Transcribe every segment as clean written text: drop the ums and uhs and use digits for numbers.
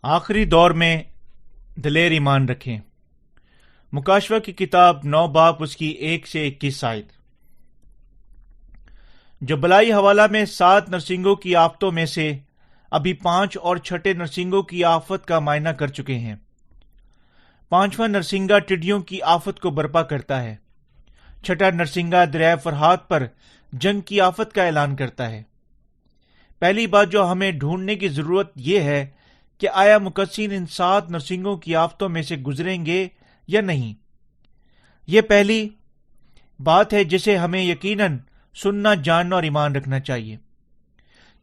آخری دور میں دلیر ایمان رکھیں۔ مکاشفہ کی کتاب 9 باب اس کی 1 سے 21 آیت۔ جو بلائی حوالہ میں 7 نرسنگوں کی آفتوں میں سے ابھی 5 اور چھٹے نرسنگوں کی آفت کا معائنہ کر چکے ہیں۔ 5واں نرسنگا ٹڈیوں کی آفت کو برپا کرتا ہے۔ چھٹا نرسنگا دریائے فرات پر جنگ کی آفت کا اعلان کرتا ہے۔ پہلی بات جو ہمیں ڈھونڈنے کی ضرورت یہ ہے کہ آیا مقدسین ان 7 نرسنگوں کی آفتوں میں سے گزریں گے یا نہیں۔ یہ پہلی بات ہے جسے ہمیں یقیناً سننا، جاننا اور ایمان رکھنا چاہیے۔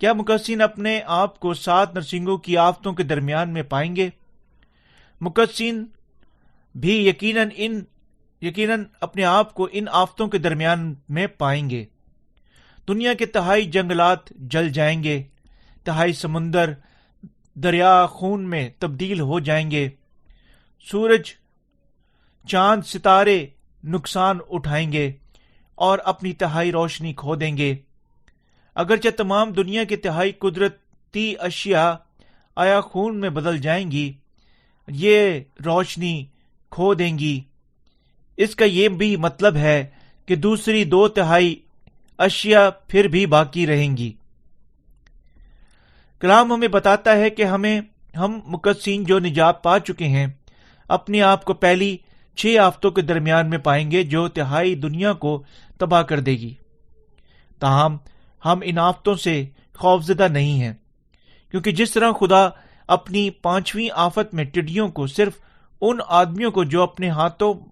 کیا مقدسین اپنے آپ کو 7 نرسنگوں کی آفتوں کے درمیان میں پائیں گے؟ مقدسین بھی یقیناً اپنے آپ کو ان آفتوں کے درمیان میں پائیں گے۔ دنیا کے تہائی جنگلات جل جائیں گے، تہائی سمندر دریا خون میں تبدیل ہو جائیں گے، سورج چاند ستارے نقصان اٹھائیں گے اور اپنی تہائی روشنی کھو دیں گے۔ اگرچہ تمام دنیا کی تہائی قدرتی اشیاء آیا خون میں بدل جائیں گی، یہ روشنی کھو دیں گی، اس کا یہ بھی مطلب ہے کہ دوسری 2/3 اشیاء پھر بھی باقی رہیں گی۔ کلام ہمیں بتاتا ہے کہ ہم مقدسین جو نجات پا چکے ہیں اپنے آپ کو پہلی 6 آفتوں کے درمیان میں پائیں گے جو تہائی دنیا کو تباہ کر دے گی۔ تاہم ہم ان آفتوں سے خوفزدہ نہیں ہیں، کیونکہ جس طرح خدا اپنی 5ویں آفت میں ٹڈیوں کو صرف ان آدمیوں کو جو اپنے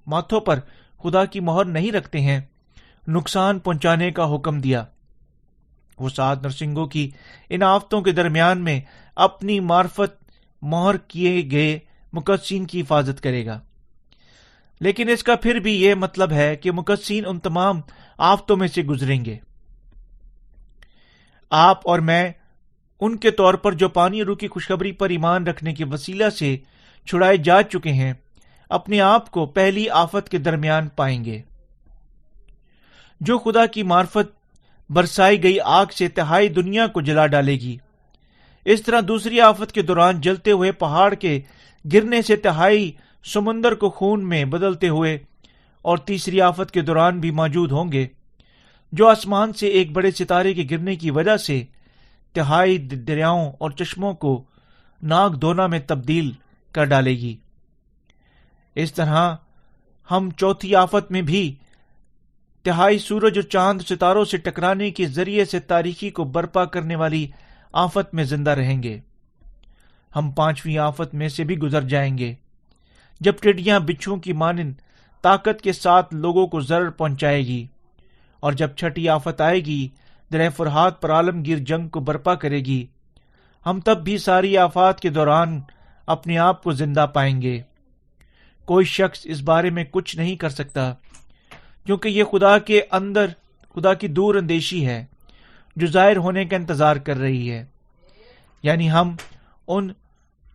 ماتھوں پر خدا کی مہر نہیں رکھتے ہیں نقصان پہنچانے کا حکم دیا، وہ 7 نرسنگوں کی ان آفتوں کے درمیان میں اپنی معرفت مہر کیے گئے مقدسین کی حفاظت کرے گا۔ لیکن اس کا پھر بھی یہ مطلب ہے کہ مقدسین ان تمام آفتوں میں سے گزریں گے۔ آپ اور میں ان کے طور پر جو پانی روح کی خوشخبری پر ایمان رکھنے کے وسیلہ سے چھڑائے جا چکے ہیں اپنے آپ کو پہلی آفت کے درمیان پائیں گے، جو خدا کی معرفت برسائی گئی آگ سے تہائی دنیا کو جلا ڈالے گی۔ اس طرح دوسری آفت کے دوران جلتے ہوئے پہاڑ کے گرنے سے تہائی سمندر کو خون میں بدلتے ہوئے، اور تیسری آفت کے دوران بھی موجود ہوں گے جو آسمان سے ایک بڑے ستارے کے گرنے کی وجہ سے تہائی دریاؤں اور چشموں کو ناک دونا میں تبدیل کر ڈالے گی۔ اس طرح ہم چوتھی آفت میں بھی تہائی سورج اور چاند ستاروں سے ٹکرانے کے ذریعے سے تاریکی کو برپا کرنے والی آفت میں زندہ رہیں گے۔ ہم 5ویں آفت میں سے بھی گزر جائیں گے جب ٹڈیاں بچھوؤں کی مانند طاقت کے ساتھ لوگوں کو ضرر پہنچائے گی، اور جب چھٹی آفت آئے گی دریا فرات پر عالمگیر جنگ کو برپا کرے گی، ہم تب بھی ساری آفات کے دوران اپنے آپ کو زندہ پائیں گے۔ کوئی شخص اس بارے میں کچھ نہیں کر سکتا، کیونکہ یہ خدا کی دور اندیشی ہے جو ظاہر ہونے کا انتظار کر رہی ہے۔ یعنی ہم ان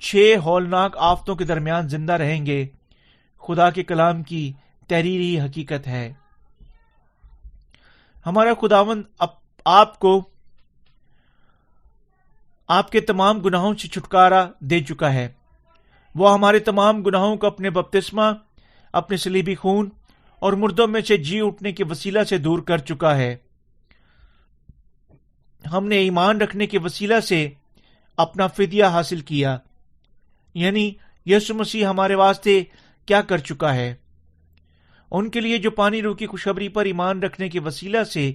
6 ہولناک آفتوں کے درمیان زندہ رہیں گے۔ خدا کے کلام کی تحریری حقیقت ہے۔ ہمارا خداوند آپ کو آپ کے تمام گناہوں سے چھٹکارا دے چکا ہے۔ وہ ہمارے تمام گناہوں کو اپنے بپتسمہ، اپنے صلیبی خون اور مردوں میں سے جی اٹھنے کے وسیلہ سے دور کر چکا ہے۔ ہم نے ایمان رکھنے کے وسیلہ سے اپنا فدیہ حاصل کیا، یعنی یسوع مسیح ہمارے واسطے کیا کر چکا ہے۔ ان کے لیے جو پانی روح کی خوشخبری پر ایمان رکھنے کے وسیلہ سے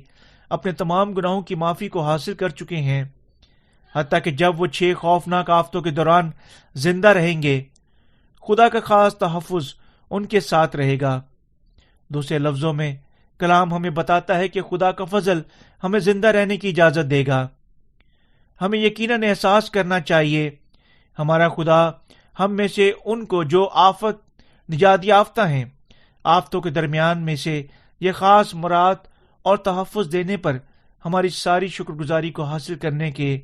اپنے تمام گناہوں کی معافی کو حاصل کر چکے ہیں، حتیٰ کہ جب وہ 6 خوفناک آفتوں کے دوران زندہ رہیں گے، خدا کا خاص تحفظ ان کے ساتھ رہے گا۔ دوسرے لفظوں میں کلام ہمیں بتاتا ہے کہ خدا کا فضل ہمیں زندہ رہنے کی اجازت دے گا۔ ہمیں یقیناً احساس کرنا چاہیے ہمارا خدا ہم میں سے ان کو جو نجات یافتہ ہیں آفتوں کے درمیان میں سے یہ خاص مراد اور تحفظ دینے پر ہماری ساری شکر گزاری کو حاصل کرنے کے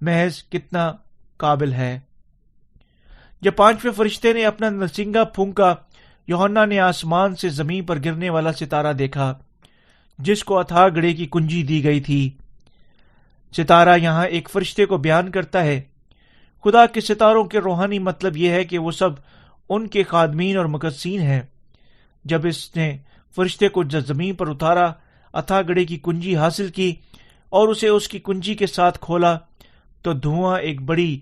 محض کتنا قابل ہے۔ جب 5ویں فرشتے نے اپنا نرسنگا پھونکا، یوحنا نے آسمان سے زمین پر گرنے والا ستارہ دیکھا جس کو اتھا گڑھے کی کنجی دی گئی تھی۔ ستارہ یہاں ایک فرشتے کو بیان کرتا ہے۔ خدا کے ستاروں کے روحانی مطلب یہ ہے کہ وہ سب ان کے خادمین اور مقدسین ہیں۔ جب اس نے فرشتے کو زمین پر اتارا، اتھا گڑھے کی کنجی حاصل کی اور اسے اس کی کنجی کے ساتھ کھولا، تو دھواں ایک بڑی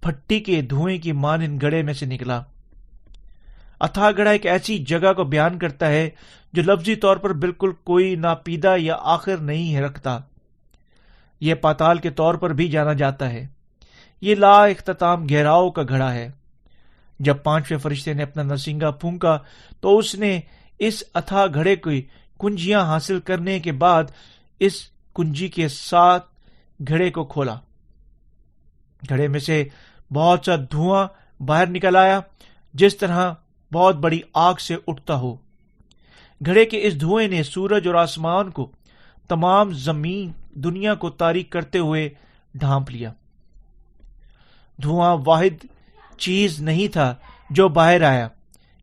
بھٹی کے دھوئیں کی مانند گڑھے میں سے نکلا۔ اتھا گڑھا ایک ایسی جگہ کو بیان کرتا ہے جو لفظی طور پر بالکل کوئی ناپیدہ یا آخر نہیں رکھتا۔ یہ پاتال کے طور پر بھی جانا جاتا ہے۔ یہ لا اختتام گہراؤ کا گھڑا ہے۔ جب پانچویں فرشتے نے اپنا نرسنگا پھونکا تو اس نے اس اتھا گھڑے کی کنجیاں حاصل کرنے کے بعد اس کنجی کے ساتھ گھڑے کو کھولا۔ گھڑے میں سے بہت سا دھواں باہر نکل آیا، جس طرح بہت بڑی آگ سے اٹھتا ہو۔ گھڑے کے اس دھوئیں نے سورج اور آسمان کو، تمام زمین دنیا کو تاریک کرتے ہوئے ڈھانپ لیا۔ دھواں واحد چیز نہیں تھا جو باہر آیا،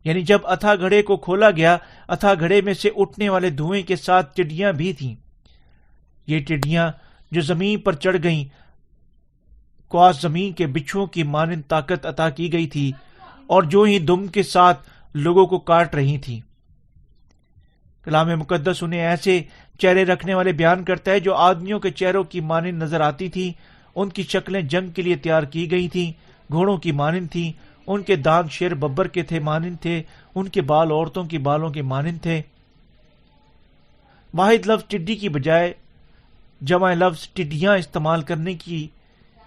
یعنی جب اتھا گھڑے کو کھولا گیا، اتھا گھڑے میں سے اٹھنے والے دھوئیں کے ساتھ ٹڈیاں بھی تھیں۔ یہ ٹڈیاں جو زمین پر چڑھ گئیں کو زمین کے بچھوؤں کی مانند طاقت عطا کی گئی تھی، اور جو ہی دم کے ساتھ لوگوں کو کاٹ رہی تھی۔ کلام مقدس انہیں ایسے چہرے رکھنے والے بیان کرتا ہے جو آدمیوں کے چہروں کی مانند نظر آتی تھی۔ ان کی شکلیں جنگ کے لیے تیار کی گئی تھیں، گھوڑوں کی مانند تھیں۔ ان کے دانت شیر ببر کے تھے مانند تھے، ان کے بال عورتوں کے بالوں کے مانند تھے۔ واحد لفظ ٹڈی کی بجائے جمع لفظ ٹڈیاں استعمال کرنے کی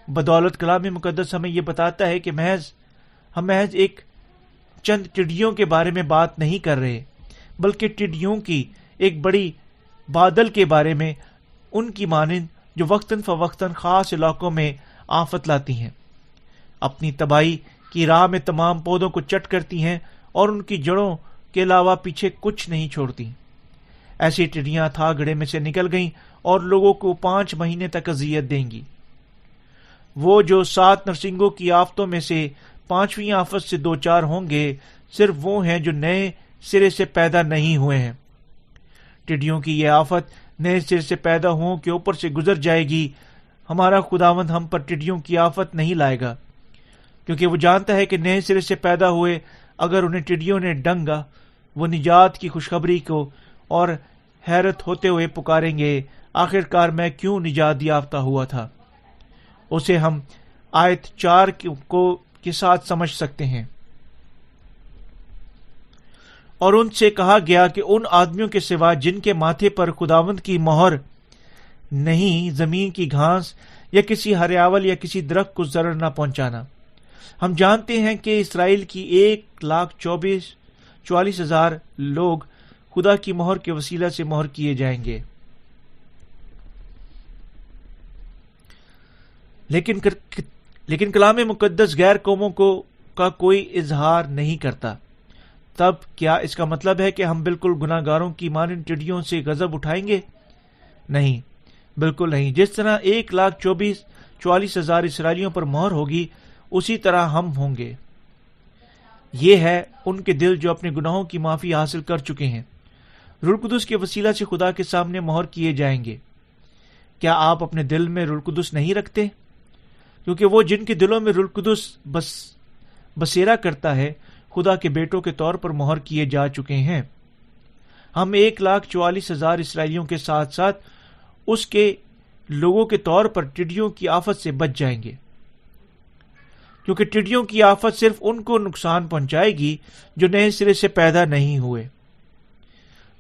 بدولت کلام مقدس ہمیں یہ بتاتا ہے کہ ہم محض ایک چند ٹڈیوں کے بارے میں بات نہیں کر رہے، بلکہ ٹڈیوں کی ایک بڑی بادل کے بارے میں، ان کی مانند جو وقتاً فوقتاً خاص علاقوں میں آفت لاتی ہیں، اپنی تباہی کی راہ میں تمام پودوں کو چٹ کرتی ہیں اور ان کی جڑوں کے علاوہ پیچھے کچھ نہیں چھوڑتی۔ ایسی ٹڈیاں تھا گڑھے میں سے نکل گئیں اور لوگوں کو 5 مہینے تک اذیت دیں گی۔ وہ جو 7 نرسنگوں کی آفتوں میں سے 5ویں آفت سے دوچار ہوں گے، صرف وہ ہیں جو نئے سرے سے پیدا نہیں ہوئے ہیں۔ ٹڈیوں کی یہ آفت نئے سرے سے پیدا ہوں کے اوپر سے گزر جائے گی۔ ہمارا خداوند ہم پر ٹڈیوں کی آفت نہیں لائے گا، کیونکہ وہ جانتا ہے کہ نئے سرے سے پیدا ہوئے اگر انہیں ٹڈیوں نے ڈنگا، وہ نجات کی خوشخبری کو اور حیرت ہوتے ہوئے پکاریں گے، آخرکار میں کیوں نجات یافتہ ہوا تھا۔ اسے ہم آیت 4 کے ساتھ سمجھ سکتے ہیں۔ اور ان سے کہا گیا کہ ان آدمیوں کے سوا جن کے ماتھے پر خداوند کی مہر نہیں، زمین کی گھاس یا کسی ہریاول یا کسی درخت کو ضرر نہ پہنچانا۔ ہم جانتے ہیں کہ اسرائیل کی 1,44,000 لوگ خدا کی مہر کے وسیلہ سے مہر کیے جائیں گے، لیکن کلام مقدس غیر قوموں کا کوئی اظہار نہیں کرتا۔ تب کیا اس کا مطلب ہے کہ ہم بالکل گناہ گاروں کی مانند ٹڈیوں سے غضب اٹھائیں گے؟ نہیں، بالکل نہیں۔ جس طرح 1,44,000 اسرائیلیوں پر مہر ہوگی، اسی طرح ہم ہوں گے۔ یہ ہے ان کے دل جو اپنے گناہوں کی معافی حاصل کر چکے ہیں، روح القدس کے وسیلہ سے خدا کے سامنے مہر کیے جائیں گے۔ کیا آپ اپنے دل میں روح القدس نہیں رکھتے؟ کیونکہ وہ جن کے دلوں میں روح القدس بسیرا کرتا ہے، خدا کے بیٹوں کے طور پر مہر کیے جا چکے ہیں۔ ہم 1,44,000 اسرائیلیوں کے ساتھ ساتھ اس کے لوگوں کے طور پر ٹڈیوں کی آفت سے بچ جائیں گے، کیونکہ ٹڈیوں کی آفت صرف ان کو نقصان پہنچائے گی جو نئے سرے سے پیدا نہیں ہوئے۔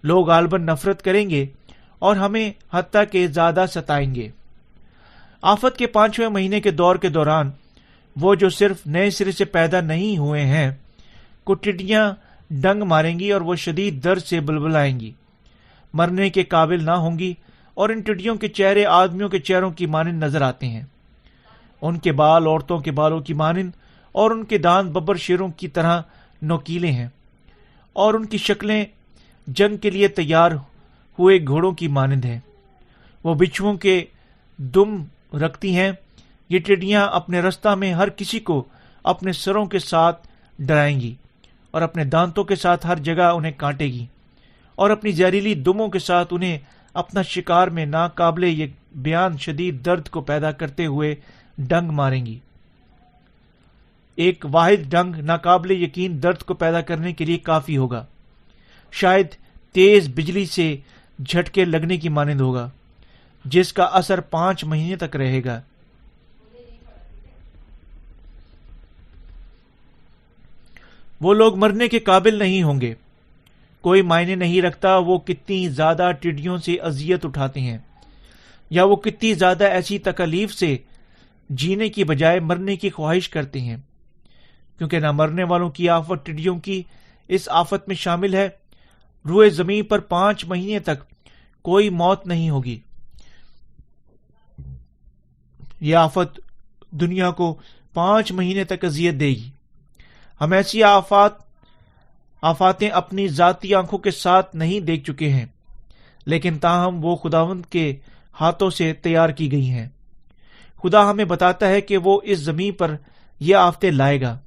لوگ غالباً نفرت کریں گے اور ہمیں حتیٰ کہ زیادہ ستائیں گے۔ آفت کے 5ویں مہینے کے دور کے دوران وہ جو صرف نئے سرے سے پیدا نہیں ہوئے ہیں کو ٹڈیاں ڈنگ ماریں گی اور وہ شدید درد سے بلبلائیں گی، مرنے کے قابل نہ ہوں گی، اور ان ٹڈیوں کے چہرے آدمیوں کے چہروں کی مانند نظر آتے ہیں۔ ان کے بال عورتوں کے بالوں کی مانند اور ان کے دانت ببر شیروں کی طرح نوکیلے ہیں، اور ان کی شکلیں جنگ کے لیے تیار ہوئے گھوڑوں کی مانند ہیں۔ وہ بچھوؤں کے دم رکھتی ہیں۔ یہ ٹڈیاں اپنے رستہ میں ہر کسی کو اپنے سروں کے ساتھ ڈرائیں گی اور اپنے دانتوں کے ساتھ ہر جگہ انہیں کاٹے گی، اور اپنی زہریلی دموں کے ساتھ انہیں اپنا شکار میں ناقابل بیان شدید درد کو پیدا کرتے ہوئے ڈنگ ماریں گی۔ ایک واحد ڈنگ ناقابل یقین درد کو پیدا کرنے کے لیے کافی ہوگا، شاید تیز بجلی سے جھٹکے لگنے کی مانند ہوگا، جس کا اثر 5 مہینے تک رہے گا۔ وہ لوگ مرنے کے قابل نہیں ہوں گے۔ کوئی معنی نہیں رکھتا وہ کتنی زیادہ ٹڈیوں سے اذیت اٹھاتے ہیں، یا وہ کتنی زیادہ ایسی تکالیف سے جینے کی بجائے مرنے کی خواہش کرتے ہیں، کیونکہ نہ مرنے والوں کی آفت ٹڈیوں کی اس آفت میں شامل ہے۔ روئے زمین پر 5 مہینے تک کوئی موت نہیں ہوگی۔ یہ آفت دنیا کو 5 مہینے تک اذیت دے گی۔ ہم ایسی آفاتیں اپنی ذاتی آنکھوں کے ساتھ نہیں دیکھ چکے ہیں، لیکن تاہم وہ خداوند کے ہاتھوں سے تیار کی گئی ہیں۔ خدا ہمیں بتاتا ہے کہ وہ اس زمین پر یہ آفتیں لائے گا،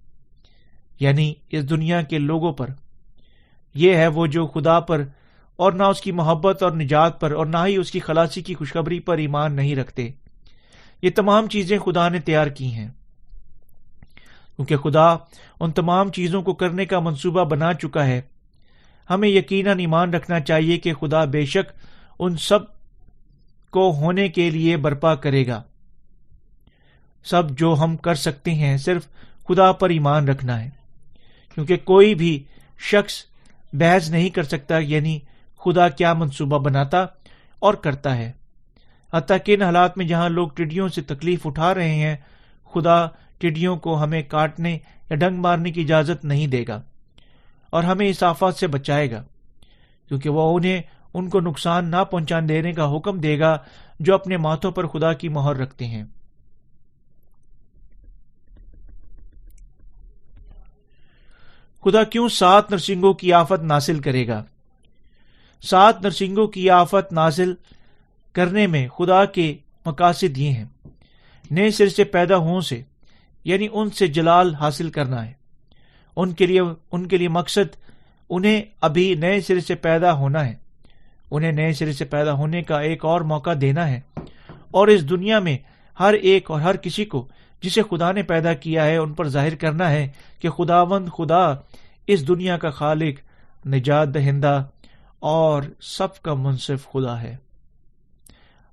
یعنی اس دنیا کے لوگوں پر۔ یہ ہے وہ جو خدا پر اور نہ اس کی محبت اور نجات پر اور نہ ہی اس کی خلاصی کی خوشخبری پر ایمان نہیں رکھتے۔ یہ تمام چیزیں خدا نے تیار کی ہیں، کیونکہ خدا ان تمام چیزوں کو کرنے کا منصوبہ بنا چکا ہے۔ ہمیں یقیناً ایمان رکھنا چاہیے کہ خدا بے شک ان سب کو ہونے کے لیے برپا کرے گا۔ سب جو ہم کر سکتے ہیں صرف خدا پر ایمان رکھنا ہے، کیونکہ کوئی بھی شخص بحث نہیں کر سکتا یعنی خدا کیا منصوبہ بناتا اور کرتا ہے۔ حتیٰ کہ ان حالات میں جہاں لوگ ٹڈیوں سے تکلیف اٹھا رہے ہیں، خدا ٹڈیوں کو ہمیں کاٹنے یا ڈنگ مارنے کی اجازت نہیں دے گا اور ہمیں اس آفات سے بچائے گا، کیونکہ وہ انہیں ان کو نقصان نہ پہنچان دینے کا حکم دے گا جو اپنے ماتھوں پر خدا کی مہر رکھتے ہیں۔ خدا کیوں 7 نرسنگوں کی آفت نازل کرے گا؟ 7 نرسنگوں کی آفت نازل کرنے میں خدا کے مقاصد یہ ہیں: نئے سر سے پیدا ہوں سے، یعنی ان سے جلال حاصل کرنا ہے۔ ان کے لیے مقصد انہیں ابھی نئے سر سے پیدا ہونا ہے، انہیں نئے سر سے پیدا ہونے کا ایک اور موقع دینا ہے، اور اس دنیا میں ہر ایک اور ہر کسی کو جسے خدا نے پیدا کیا ہے ان پر ظاہر کرنا ہے کہ خداوند خدا اس دنیا کا خالق، نجات دہندہ اور سب کا منصف خدا ہے۔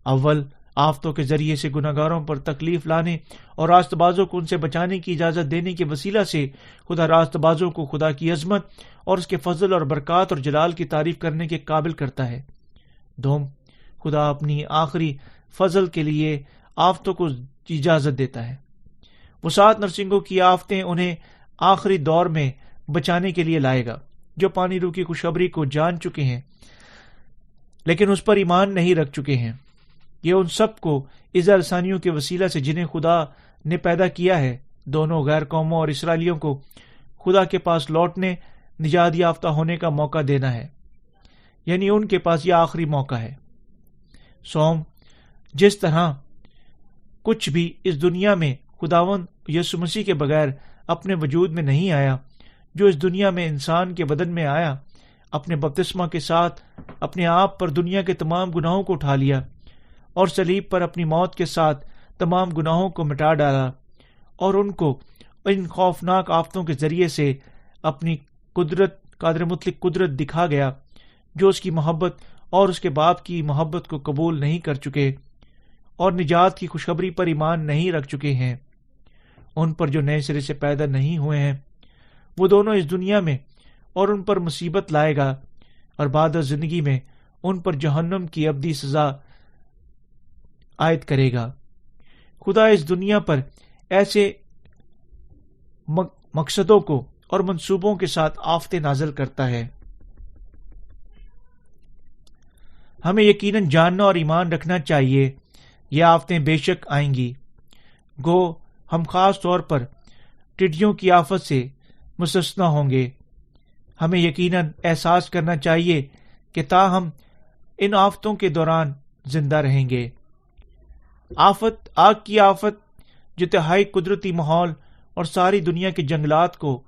اول آفتوں کے ذریعے سے گناہگاروں پر تکلیف لانے اور راست بازوں کو ان سے بچانے کی اجازت دینے کے وسیلہ سے خدا راست بازوں کو خدا کی عظمت اور اس کے فضل اور برکات اور جلال کی تعریف کرنے کے قابل کرتا ہے۔ دوم، خدا اپنی آخری فضل کے لیے آفتوں کو اجازت دیتا ہے۔ وہ 7 نرسنگوں کی آفتیں انہیں آخری دور میں بچانے کے لیے لائے گا، جو پانی روح کی خوشخبری کو جان چکے ہیں لیکن اس پر ایمان نہیں رکھ چکے ہیں۔ یہ ان سب کو اظہار ثانیوں کے وسیلہ سے جنہیں خدا نے پیدا کیا ہے، دونوں غیر قوموں اور اسرائیلیوں کو خدا کے پاس لوٹنے، نجات یافتہ ہونے کا موقع دینا ہے، یعنی ان کے پاس یہ آخری موقع ہے۔ سوم، جس طرح کچھ بھی اس دنیا میں خداوند یسوع مسیح کے بغیر اپنے وجود میں نہیں آیا، جو اس دنیا میں انسان کے بدن میں آیا، اپنے بپتسمہ کے ساتھ اپنے آپ پر دنیا کے تمام گناہوں کو اٹھا لیا اور صلیب پر اپنی موت کے ساتھ تمام گناہوں کو مٹا ڈالا، اور ان کو ان خوفناک آفتوں کے ذریعے سے اپنی قدرت، قادر مطلق قدرت دکھا گیا، جو اس کی محبت اور اس کے باپ کی محبت کو قبول نہیں کر چکے اور نجات کی خوشخبری پر ایمان نہیں رکھ چکے ہیں۔ ان پر جو نئے سرے سے پیدا نہیں ہوئے ہیں، وہ دونوں اس دنیا میں اور ان پر مصیبت لائے گا، اور بعد از زندگی میں ان پر جہنم کی ابدی سزا عائد کرے گا۔ خدا اس دنیا پر ایسے مقصدوں کو اور منصوبوں کے ساتھ آفتیں نازل کرتا ہے۔ ہمیں یقیناً جاننا اور ایمان رکھنا چاہیے یہ آفتیں بے شک آئیں گی، گو ہم خاص طور پر ٹڈیوں کی آفت سے مستثنیٰ ہوں گے۔ ہمیں یقیناً احساس کرنا چاہیے کہ تاہم ان آفتوں کے دوران زندہ رہیں گے۔ آفت، آگ کی آفت جو تہائی قدرتی ماحول اور ساری دنیا کے جنگلات کو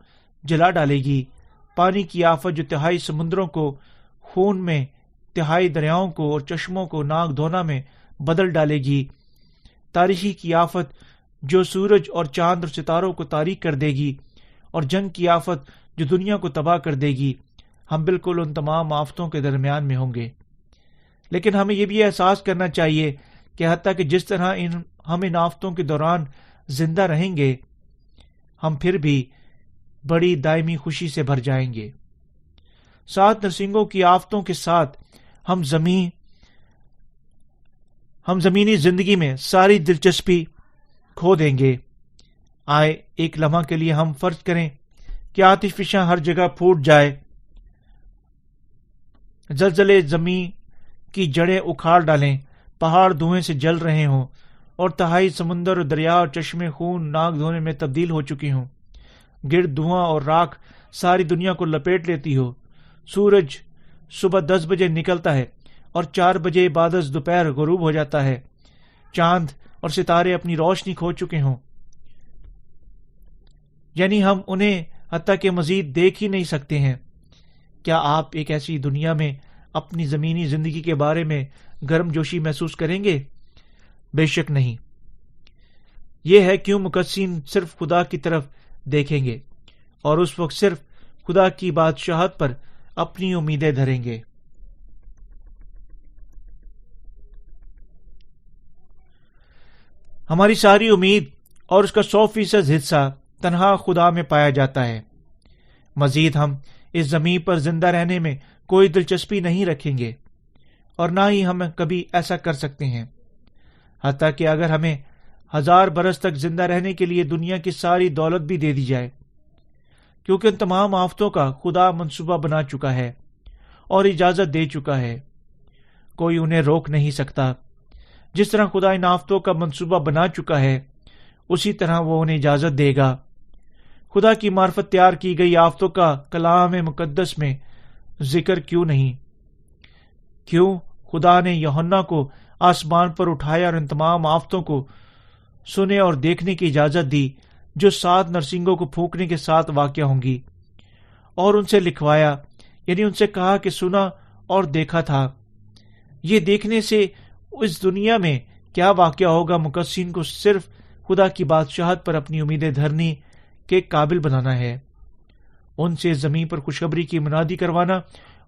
جلا ڈالے گی، پانی کی آفت جو تہائی سمندروں کو خون میں، تہائی دریاؤں کو اور چشموں کو ناک دھونا میں بدل ڈالے گی، تاریخی کی آفت جو سورج اور چاند اور ستاروں کو تاریک کر دے گی، اور جنگ کی آفت جو دنیا کو تباہ کر دے گی، ہم بالکل ان تمام آفتوں کے درمیان میں ہوں گے۔ لیکن ہمیں یہ بھی احساس کرنا چاہیے کہ حتیٰ کہ جس طرح ہم ان آفتوں کے دوران زندہ رہیں گے، ہم پھر بھی بڑی دائمی خوشی سے بھر جائیں گے۔ 7 نرسنگوں کی آفتوں کے ساتھ ہم زمینی زندگی میں ساری دلچسپی کھو دیں گے۔ آئے ایک لمحہ کے لیے ہم فرض کریں کہ آتش فشاں ہر جگہ پھوٹ جائے، زلزلے زمین کی جڑیں اکھاڑ ڈالیں، پہاڑ دھوئیں سے جل رہے ہوں، اور تہائی سمندر اور دریا اور چشمے خون ناک دھونے میں تبدیل ہو چکی ہوں، گرد دھواں اور راکھ ساری دنیا کو لپیٹ لیتی ہو، سورج صبح 10 بجے نکلتا ہے اور 4 بجے بعد از دوپہر غروب ہو جاتا ہے، چاند اور ستارے اپنی روشنی کھو چکے ہوں، یعنی ہم انہیں حتیٰ کہ مزید دیکھ ہی نہیں سکتے ہیں۔ کیا آپ ایک ایسی دنیا میں اپنی زمینی زندگی کے بارے میں گرم جوشی محسوس کریں گے؟ بے شک نہیں۔ یہ ہے کیوں مقدسین صرف خدا کی طرف دیکھیں گے اور اس وقت صرف خدا کی بادشاہت پر اپنی امیدیں دھریں گے۔ ہماری ساری امید اور اس کا 100% حصہ تنہا خدا میں پایا جاتا ہے۔ مزید ہم اس زمین پر زندہ رہنے میں کوئی دلچسپی نہیں رکھیں گے، اور نہ ہی ہم کبھی ایسا کر سکتے ہیں، حتیٰ کہ اگر ہمیں 1000 برس تک زندہ رہنے کے لیے دنیا کی ساری دولت بھی دے دی جائے، کیونکہ ان تمام آفتوں کا خدا منصوبہ بنا چکا ہے اور اجازت دے چکا ہے۔ کوئی انہیں روک نہیں سکتا۔ جس طرح خدا ان آفتوں کا منصوبہ بنا چکا ہے، اسی طرح وہ انہیں اجازت دے گا۔ خدا کی معرفت تیار کی گئی آفتوں کا کلام مقدس میں ذکر کیوں نہیں؟ کیوں خدا نے یوحنا کو آسمان پر اٹھایا اور ان تمام آفتوں کو سنے اور دیکھنے کی اجازت دی جو 7 نرسنگوں کو پھونکنے کے ساتھ واقع ہوں گی، اور ان سے لکھوایا، یعنی ان سے کہا کہ سنا اور دیکھا تھا۔ یہ دیکھنے سے اس دنیا میں کیا واقع ہوگا مقدسین کو صرف خدا کی بادشاہت پر اپنی امیدیں دھرنے کے قابل بنانا ہے، ان سے زمین پر خوشخبری کی منادی کروانا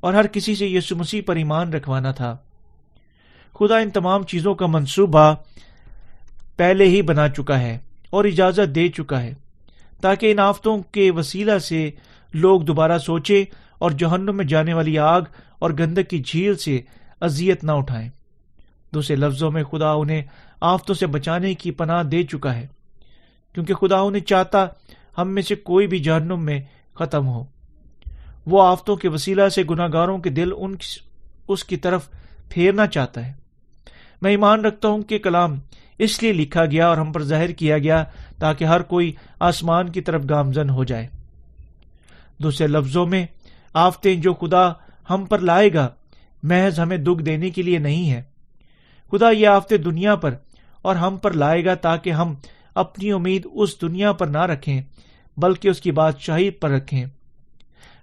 اور ہر کسی سے یسوع مسیح پر ایمان رکھوانا تھا۔ خدا ان تمام چیزوں کا منصوبہ پہلے ہی بنا چکا ہے اور اجازت دے چکا ہے، تاکہ ان آفتوں کے وسیلہ سے لوگ دوبارہ سوچیں اور جہنم میں جانے والی آگ اور گندک کی جھیل سے اذیت نہ اٹھائیں۔ دوسرے لفظوں میں خدا انہیں آفتوں سے بچانے کی پناہ دے چکا ہے، کیونکہ خدا انہیں چاہتا ہم میں سے کوئی بھی جہنم میں ختم ہو۔ وہ آفتوں کے وسیلہ سے گناہ گاروں کے دل اس کی طرف پھیرنا چاہتا ہے۔ میں ایمان رکھتا ہوں کہ کلام اس لیے لکھا گیا اور ہم پر ظاہر کیا گیا تاکہ ہر کوئی آسمان کی طرف گامزن ہو جائے۔ دوسرے لفظوں میں آفتیں جو خدا ہم پر لائے گا محض ہمیں دکھ دینے کے لیے نہیں ہے۔ خدا یہ آفتیں دنیا پر اور ہم پر لائے گا تاکہ ہم اپنی امید اس دنیا پر نہ رکھیں بلکہ اس کی بادشاہی پر رکھیں۔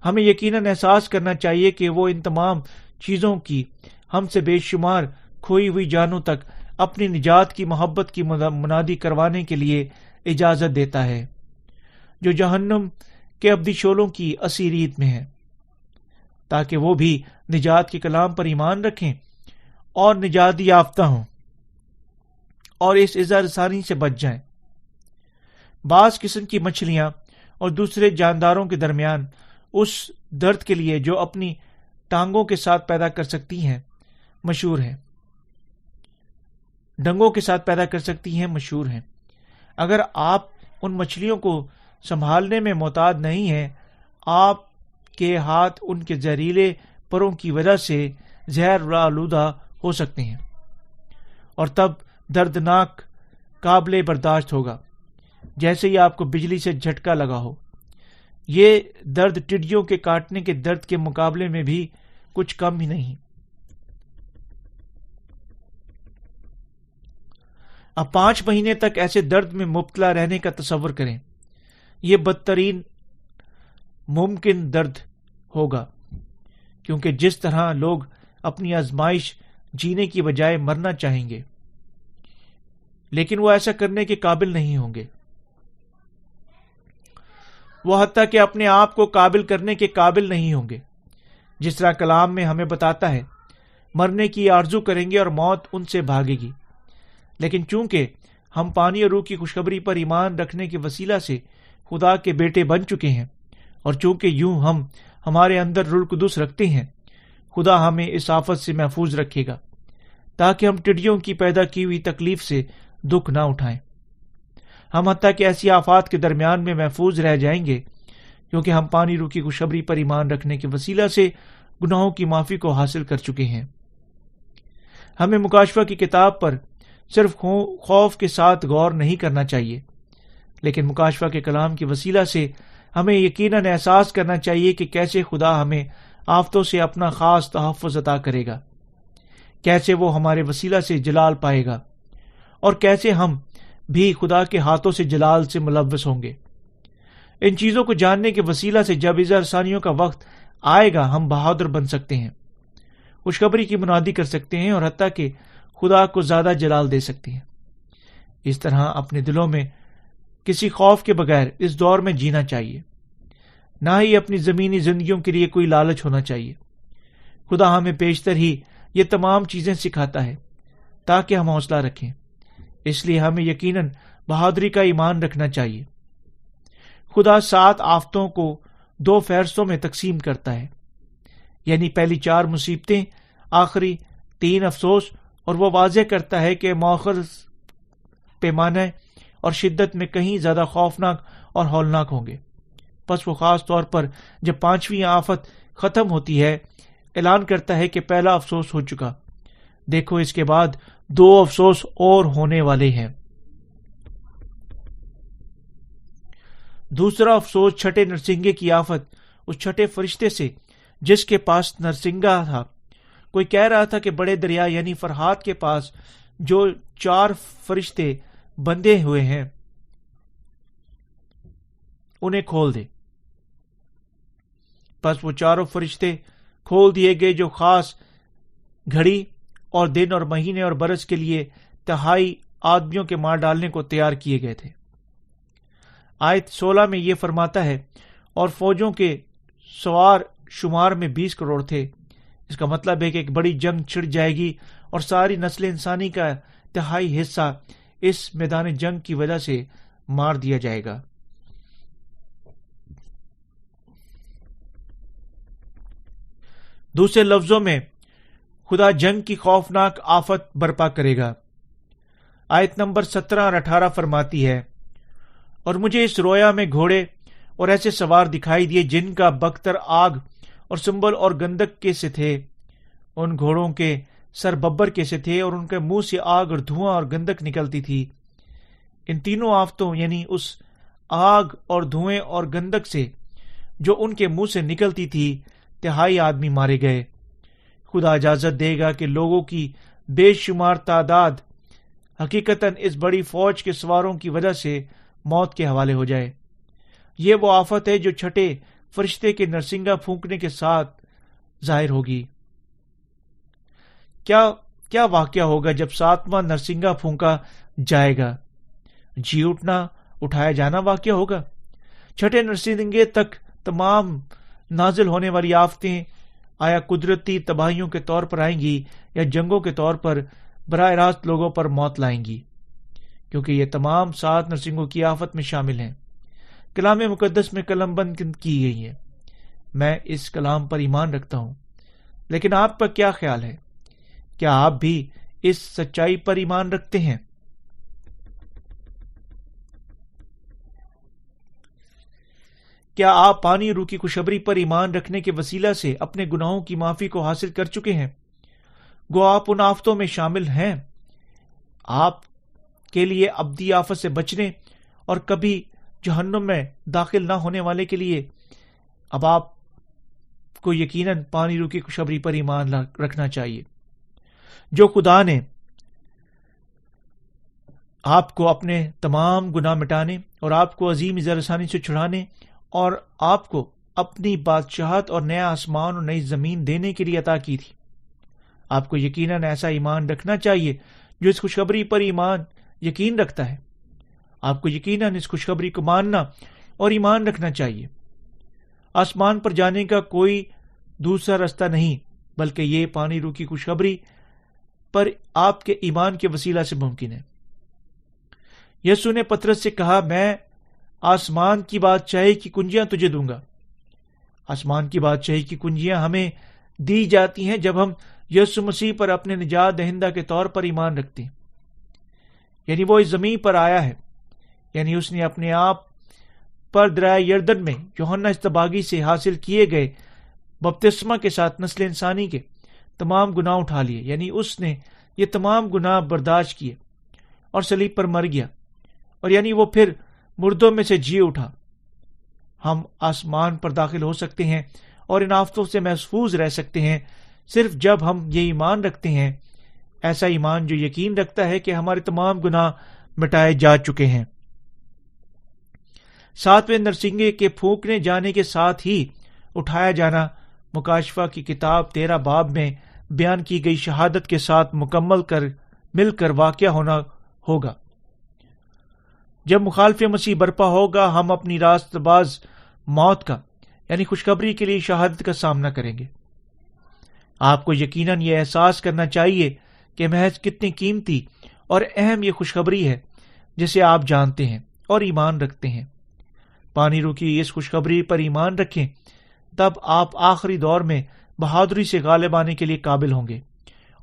ہمیں یقیناً احساس کرنا چاہیے کہ وہ ان تمام چیزوں کی ہم سے بے شمار کھوئی ہوئی جانوں تک اپنی نجات کی محبت کی منادی کروانے کے لیے اجازت دیتا ہے، جو جہنم کے ابدی شعلوں کی اسیریت میں ہے، تاکہ وہ بھی نجات کے کلام پر ایمان رکھیں اور نجات یافتہ ہوں اور اس اظہار رسانی سے بچ جائیں۔ بعض قسم کی مچھلیاں اور دوسرے جانداروں کے درمیان اس درد کے لیے جو اپنی ٹانگوں کے ساتھ پیدا کر سکتی ہیں مشہور ہیں، ڈنگوں کے ساتھ پیدا کر سکتی ہیں مشہور ہیں۔ اگر آپ ان مچھلیوں کو سنبھالنے میں محتاط نہیں ہیں، آپ کے ہاتھ ان کے زہریلے پروں کی وجہ سے زہر آلودہ ہو سکتے ہیں، اور تب دردناک قابل برداشت ہوگا، جیسے ہی آپ کو بجلی سے جھٹکا لگا ہو۔ یہ درد ٹڈیوں کے کاٹنے کے درد کے مقابلے میں بھی کچھ کم ہی نہیں۔ اب 5 مہینے تک ایسے درد میں مبتلا رہنے کا تصور کریں۔ یہ بدترین ممکن درد ہوگا، کیونکہ جس طرح لوگ اپنی آزمائش جینے کی بجائے مرنا چاہیں گے، لیکن وہ ایسا کرنے کے قابل نہیں ہوں گے. وہ حتیٰ کہ اپنے آپ کو قابل کرنے کے قابل نہیں ہوں گے. جس طرح کلام میں ہمیں بتاتا ہے مرنے کی آرزو کریں گے اور موت ان سے بھاگے گی. لیکن چونکہ ہم پانی اور روح کی خوشخبری پر ایمان رکھنے کے وسیلہ سے خدا کے بیٹے بن چکے ہیں، اور چونکہ یوں ہم ہمارے اندر روح القدس رکھتے ہیں، خدا ہمیں اس آفت سے محفوظ رکھے گا تاکہ ہم ٹڈیوں کی پیدا کی ہوئی تکلیف سے دکھ نہ اٹھائیں. ہم حتیٰ کہ ایسی آفات کے درمیان میں محفوظ رہ جائیں گے کیونکہ ہم پانی روح کی خوشخبری پر ایمان رکھنے کے وسیلہ سے گناہوں کی معافی کو حاصل کر چکے ہیں. ہمیں مکاشفہ کی کتاب پر صرف خوف کے ساتھ غور نہیں کرنا چاہیے، لیکن مکاشفہ کے کلام کے وسیلہ سے ہمیں یقیناً احساس کرنا چاہیے کہ کیسے خدا ہمیں آفتوں سے اپنا خاص تحفظ عطا کرے گا، کیسے وہ ہمارے وسیلہ سے جلال پائے گا، اور کیسے ہم بھی خدا کے ہاتھوں سے جلال سے ملوث ہوں گے. ان چیزوں کو جاننے کے وسیلہ سے جب اظہار ثانیوں کا وقت آئے گا ہم بہادر بن سکتے ہیں، خوشخبری کی منادی کر سکتے ہیں، اور حتیٰ کہ خدا کو زیادہ جلال دے سکتے ہیں. اس طرح اپنے دلوں میں کسی خوف کے بغیر اس دور میں جینا چاہیے، نہ ہی اپنی زمینی زندگیوں کے لیے کوئی لالچ ہونا چاہیے. خدا ہمیں بیشتر ہی یہ تمام چیزیں سکھاتا ہے تاکہ ہم حوصلہ رکھیں. اس لیے ہمیں یقیناً بہادری کا ایمان رکھنا چاہیے. خدا 7 آفتوں کو 2 فہرستوں میں تقسیم کرتا ہے، یعنی پہلی 4 مصیبتیں، آخری 3 افسوس، اور وہ واضح کرتا ہے کہ مؤخر پیمانے اور شدت میں کہیں زیادہ خوفناک اور ہولناک ہوں گے. پس وہ خاص طور پر جب 5ویں آفت ختم ہوتی ہے اعلان کرتا ہے کہ پہلا افسوس ہو چکا، دیکھو اس کے بعد 2 افسوس اور ہونے والے ہیں. دوسرا افسوس چھٹے نرسنگے کی آفت اس چھٹے فرشتے سے جس کے پاس نرسنگا تھا. کوئی کہہ رہا تھا کہ بڑے دریا یعنی فرات کے پاس جو 4 فرشتے بندھے ہوئے ہیں انہیں کھول دے. پس وہ 4 فرشتے کھول دیے گئے جو خاص گھڑی اور دن اور مہینے اور برس کے لیے 3 آدمیوں کے مار ڈالنے کو تیار کیے گئے تھے. آیت 16 میں یہ فرماتا ہے اور فوجوں کے سوار شمار میں 20 کروڑ تھے. اس کا مطلب ہے کہ ایک بڑی جنگ چھڑ جائے گی اور ساری نسل انسانی کا 3 حصہ اس میدان جنگ کی وجہ سے مار دیا جائے گا. دوسرے لفظوں میں خدا جنگ کی خوفناک آفت برپا کرے گا. آیت نمبر 17 اور 18 فرماتی ہے اور مجھے اس رویا میں گھوڑے اور ایسے سوار دکھائی دیے جن کا بختر آگ اور سنبل اور گندک کے سے تھے. ان گھوڑوں کے سر ببر کے سے تھے اور ان کے منہ سے آگ اور دھواں اور گندک نکلتی تھی. ان تینوں آفتوں یعنی اس آگ اور دھوئیں اور گندک سے جو ان کے منہ سے نکلتی تھی 3 آدمی مارے گئے. خدا اجازت دے گا کہ لوگوں کی بے شمار تعداد حقیقتاً اس بڑی فوج کے سواروں کی وجہ سے موت کے حوالے ہو جائے. یہ وہ آفت ہے جو چھٹے فرشتے کے نرسنگا پھونکنے کے ساتھ ظاہر ہوگی. کیا واقعہ ہوگا جب 7واں نرسنگا پھونکا جائے گا؟ جی اٹھنا، اٹھایا جانا واقعہ ہوگا. چھٹے نرسنگے تک تمام نازل ہونے والی آفتیں آیا قدرتی تباہیوں کے طور پر آئیں گی یا جنگوں کے طور پر براہ راست لوگوں پر موت لائیں گی، کیونکہ یہ تمام 7 نرسنگوں کی آفت میں شامل ہیں. کلام مقدس میں قلم بند کی گئی ہیں. میں اس کلام پر ایمان رکھتا ہوں، لیکن آپ کا کیا خیال ہے؟ کیا آپ بھی اس سچائی پر ایمان رکھتے ہیں؟ کیا آپ پانی روح کی خوشخبری پر ایمان رکھنے کے وسیلہ سے اپنے گناہوں کی معافی کو حاصل کر چکے ہیں؟ گو آپ ان آفتوں میں شامل ہیں. آپ کے لیے ابدی آفت سے بچنے اور کبھی جہنم میں داخل نہ ہونے والے کے لیے اب آپ کو یقیناً پانی روح کی خوشخبری پر ایمان رکھنا چاہیے. جو خدا نے آپ کو اپنے تمام گناہ مٹانے اور آپ کو عظیم زرسانی سے چھڑانے اور آپ کو اپنی بادشاہت اور نیا آسمان اور نئی زمین دینے کے لیے عطا کی تھی. آپ کو یقیناً ایسا ایمان رکھنا چاہیے جو اس خوشخبری پر ایمان یقین رکھتا ہے۔ آپ کو یقیناً اس خوشخبری کو ماننا اور ایمان رکھنا چاہیے۔ آسمان پر جانے کا کوئی دوسرا راستہ نہیں، بلکہ یہ پانی روح کی خوشخبری پر آپ کے ایمان کے وسیلہ سے ممکن ہے۔ یسوع نے پطرس سے کہا، میں آسمان کی بادشاہی کی کنجیاں تجھے دوں گا۔ آسمان کی بادشاہی کی کنجیاں ہمیں دی جاتی ہیں جب ہم یسوع مسیح پر اپنے نجات دہندہ کے طور پر ایمان رکھتے ہیں۔ یعنی وہ اس زمین پر آیا ہے، یعنی اس نے اپنے آپ پر دریائے یردن میں یوحنا اصطباغی سے حاصل کیے گئے بپتسمہ کے ساتھ نسل انسانی کے تمام گناہ اٹھا لیے، یعنی اس نے یہ تمام گناہ برداشت کیے اور صلیب پر مر گیا، اور یعنی وہ پھر مردوں میں سے جی اٹھا۔ ہم آسمان پر داخل ہو سکتے ہیں اور ان آفتوں سے محفوظ رہ سکتے ہیں صرف جب ہم یہ ایمان رکھتے ہیں، ایسا ایمان جو یقین رکھتا ہے کہ ہمارے تمام گناہ مٹائے جا چکے ہیں۔ ساتویں نرسنگے کے پھونکنے جانے کے ساتھ ہی اٹھایا جانا مکاشفہ کی کتاب 13 باب میں بیان کی گئی شہادت کے ساتھ مل کر واقع ہونا ہوگا۔ جب مخالف مسیح برپا ہوگا، ہم اپنی راست باز موت کا یعنی خوشخبری کے لیے شہادت کا سامنا کریں گے۔ آپ کو یقیناً یہ احساس کرنا چاہیے کہ محض کتنی قیمتی اور اہم یہ خوشخبری ہے جسے آپ جانتے ہیں اور ایمان رکھتے ہیں۔ پانی روح کی اس خوشخبری پر ایمان رکھیں، تب آپ آخری دور میں بہادری سے غالب آنے کے لیے قابل ہوں گے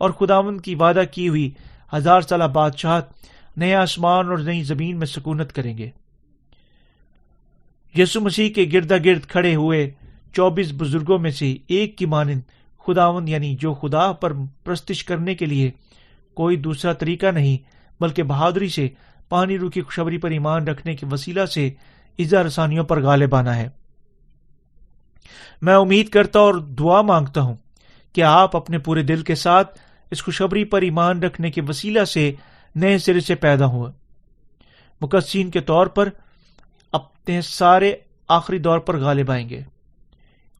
اور خداوند کی وعدہ کی ہوئی 1000 سالہ بادشاہت، نئے آسمان اور نئی زمین میں سکونت کریں گے۔ یسوع مسیح کے گردا گرد کھڑے ہوئے 24 بزرگوں میں سے ایک کی مانند خداوند یعنی جو خدا پر پرستش کرنے کے لیے کوئی دوسرا طریقہ نہیں بلکہ بہادری سے پانی روح کی خوشخبری پر ایمان رکھنے کے وسیلہ سے ایذا رسانیوں پر غالب آنا ہے۔ میں امید کرتا اور دعا مانگتا ہوں کہ آپ اپنے پورے دل کے ساتھ اس خوشخبری پر ایمان رکھنے کے وسیلہ سے نئے سرے سے پیدا ہوئے، مقدسین کے طور پر اپنے سارے آخری دور پر غالب آئیں گے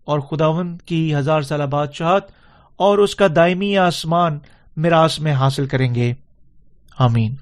اور خداوند کی 1000 سالہ بادشاہت اور اس کا دائمی آسمان میراث میں حاصل کریں گے۔ آمین۔